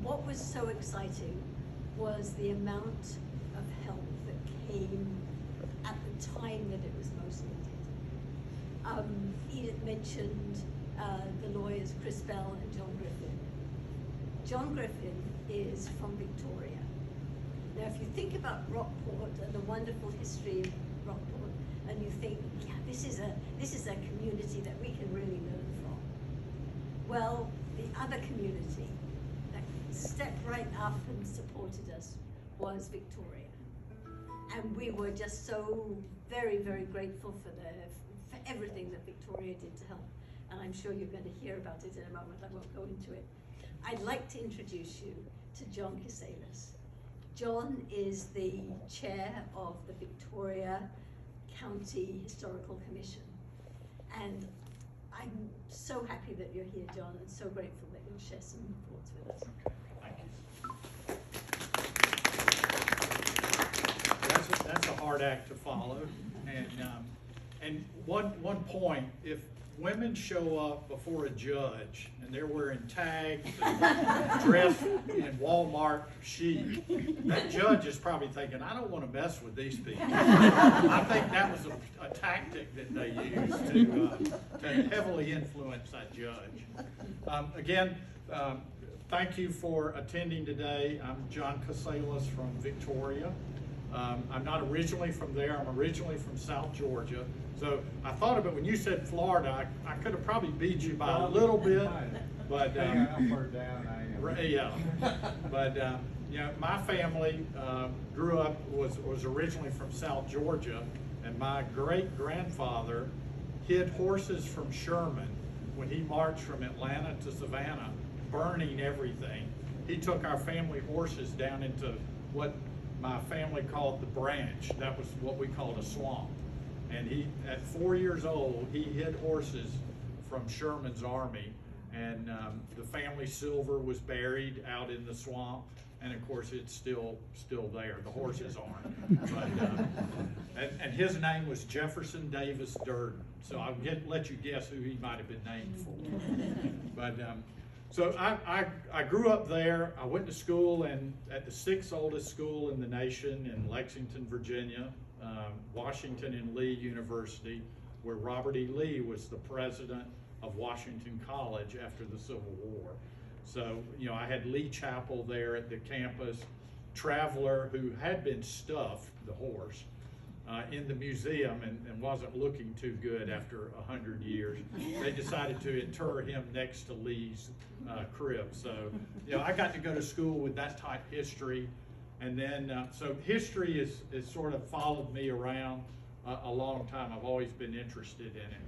what was so exciting was the amount of help that came at the time that it was most needed. Edith mentioned the lawyers Chris Bell and John Griffin. John Griffin is from Victoria. Now, if you think about Rockport and the wonderful history of Rockport, and you think, yeah, this is a community that we can really learn from. Well, the other community that stepped right up and supported us was Victoria. And we were just so very, very grateful for everything that Victoria did to help. And I'm sure you're going to hear about it in a moment. I won't go into it. I'd like to introduce you to John Casalis. John is the chair of the Victoria County Historical Commission. And I'm so happy that you're here, John, and so grateful that you'll share some thoughts with us. Thank you. That's a hard act to follow. And one point, if women show up before a judge and they're wearing tags and dressed in Walmart chic, that judge is probably thinking, I don't want to mess with these people. I think that was a tactic that they used to heavily influence that judge. Again, thank you for attending today. I'm John Casalis from Victoria. I'm not originally from there. I'm originally from South Georgia. So I thought of it when you said Florida. I could have probably beat you by a little bit, but yeah. But you know, my family grew up was originally from South Georgia, and my great grandfather hid horses from Sherman when he marched from Atlanta to Savannah, burning everything. He took our family horses down into what my family called the branch. That was what we called a swamp. And he, at 4 years old, he hid horses from Sherman's army. And the family silver was buried out in the swamp. And of course, it's still there. The horses aren't. But, and his name was Jefferson Davis Durden. So I'll let you guess who he might have been named for. But so I grew up there. I went to school at the 6th oldest school in the nation in Lexington, Virginia, Washington and Lee University, where Robert E. Lee was the president of Washington College after the Civil War. So, you know, I had Lee Chapel there at the campus. Traveler, who had been stuffed, the horse, in the museum and wasn't looking too good after 100 years. They decided to inter him next to Lee's crib. So, you know, I got to go to school with that type history. And then, so history is sort of followed me around a long time. I've always been interested in it.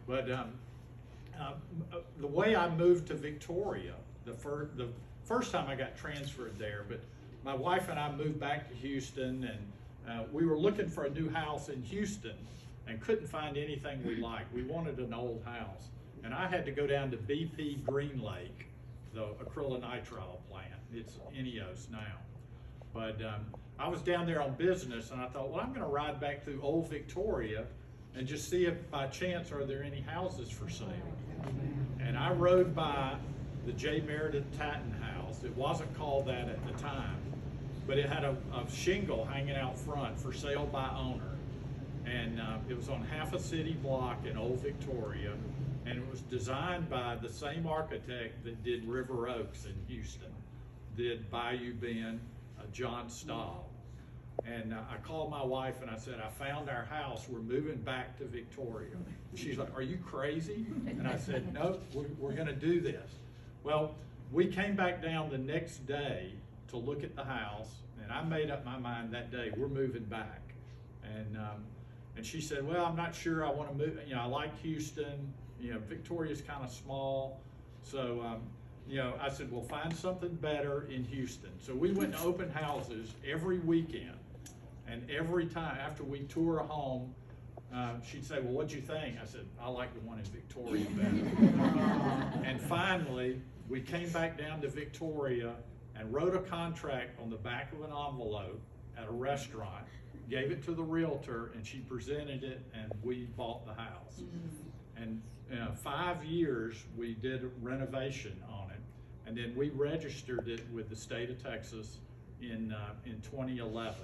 But the way I moved to Victoria, the first time I got transferred there, but my wife and I moved back to Houston, and we were looking for a new house in Houston and couldn't find anything we liked. We wanted an old house. And I had to go down to BP Green Lake, the acrylonitrile plant. It's INEOS now. But I was down there on business, and I thought, well, I'm going to ride back through Old Victoria and just see if by chance are there any houses for sale. And I rode by the J. Meredith Tatton house. It wasn't called that at the time, but it had a shingle hanging out front, for sale by owner. And it was on half a city block in Old Victoria, and it was designed by the same architect that did River Oaks in Houston, did Bayou Bend, John Stahl. And I called my wife and I said, I found our house, we're moving back to Victoria. She's like, are you crazy? And I said, nope, we're gonna do this. Well, we came back down the next day to look at the house, and I made up my mind that day, we're moving back. And she said, well, I'm not sure I wanna move, you know, I like Houston, you know, Victoria's kind of small. So, you know, I said, well, find something better in Houston. So we went to open houses every weekend. And every time after we tour a home, she'd say, well, what'd you think? I said, I like the one in Victoria better. And finally, we came back down to Victoria and wrote a contract on the back of an envelope at a restaurant, gave it to the realtor, and she presented it, and we bought the house. And 5 years we did a renovation on it. And then we registered it with the state of Texas in 2011.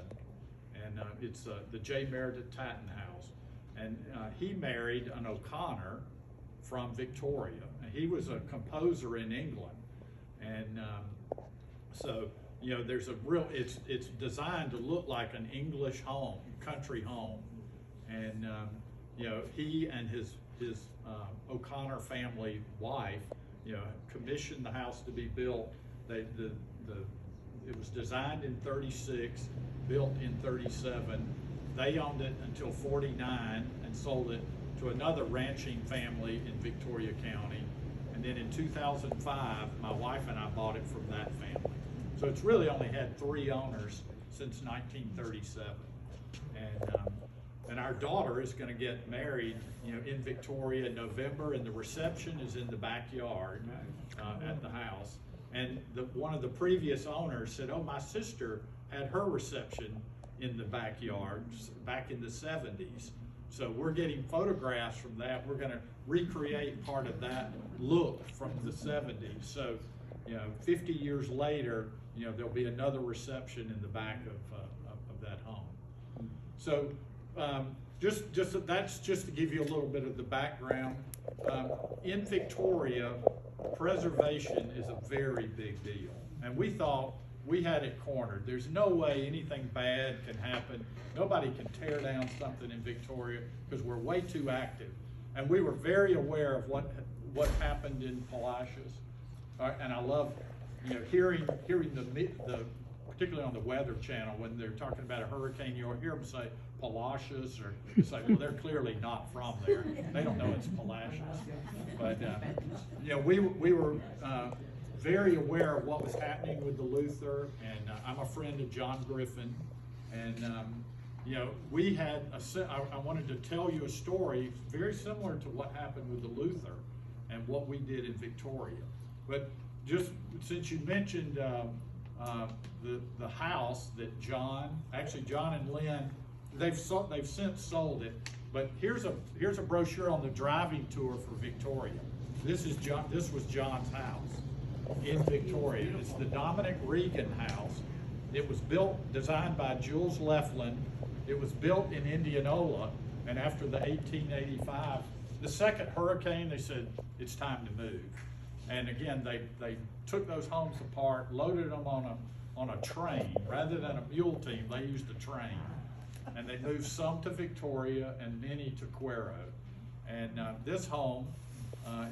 And it's the J. Meredith Tatton House. And he married an O'Connor from Victoria. And he was a composer in England. And so, you know, there's a real, it's designed to look like an English home, country home. And, you know, he and his O'Connor family wife, you know, commissioned the house to be built. It was designed in 36, built in 37. They owned it until 49 and sold it to another ranching family in Victoria County. And then in 2005, my wife and I bought it from that family. So it's really only had 3 owners since 1937. And our daughter is going to get married, you know, in Victoria in November, and the reception is in the backyard at the house. And one of the previous owners said, "Oh, my sister had her reception in the backyard back in the 70s." So we're getting photographs from that. We're going to recreate part of that look from the 70s. So, you know, 50 years later, you know, there'll be another reception in the back of that home. So that's just to give you a little bit of the background. In Victoria, preservation is a very big deal. And we thought we had it cornered. There's no way anything bad can happen. Nobody can tear down something in Victoria because we're way too active. And we were very aware of what happened in Palacios. And I love, you know, hearing the particularly on the Weather Channel when they're talking about a hurricane, you'll hear them say Palacios, or it's like, well, they're clearly not from there. They don't know it's Palacios. But you know, we were very aware of what was happening with the Luther, and I'm a friend of John Griffin, and you know, we had I wanted to tell you a story very similar to what happened with the Luther and what we did in Victoria. But just since you mentioned the house that John and Lynn, they've since sold it. But here's a brochure on the driving tour for Victoria. This was John's house in Victoria. It's the Dominic Regan house. It was designed by Jules Leflin. It was built in Indianola, and after the 1885, the second hurricane, they said it's time to move. And again, they took those homes apart, loaded them on a train rather than a mule team. They used a train, and they moved some to Victoria and many to Cuero. And this home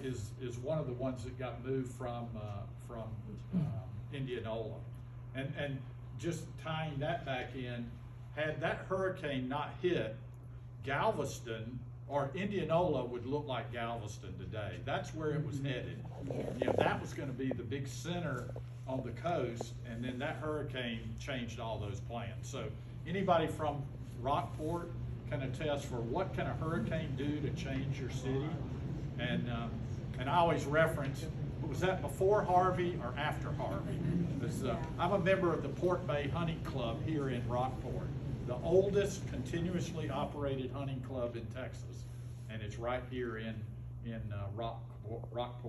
is one of the ones that got moved from Indianola. And just tying that back in, had that hurricane not hit, Galveston or Indianola would look like Galveston today. That's where it was headed. You know, that was going to be the big center on the coast, and then that hurricane changed all those plans. So anybody from Rockport can attest for what can a hurricane do to change your city. And I always reference, was that before Harvey or after Harvey? I'm a member of the Port Bay Hunting Club here in Rockport, the oldest continuously operated hunting club in Texas, and it's right here in Rockport.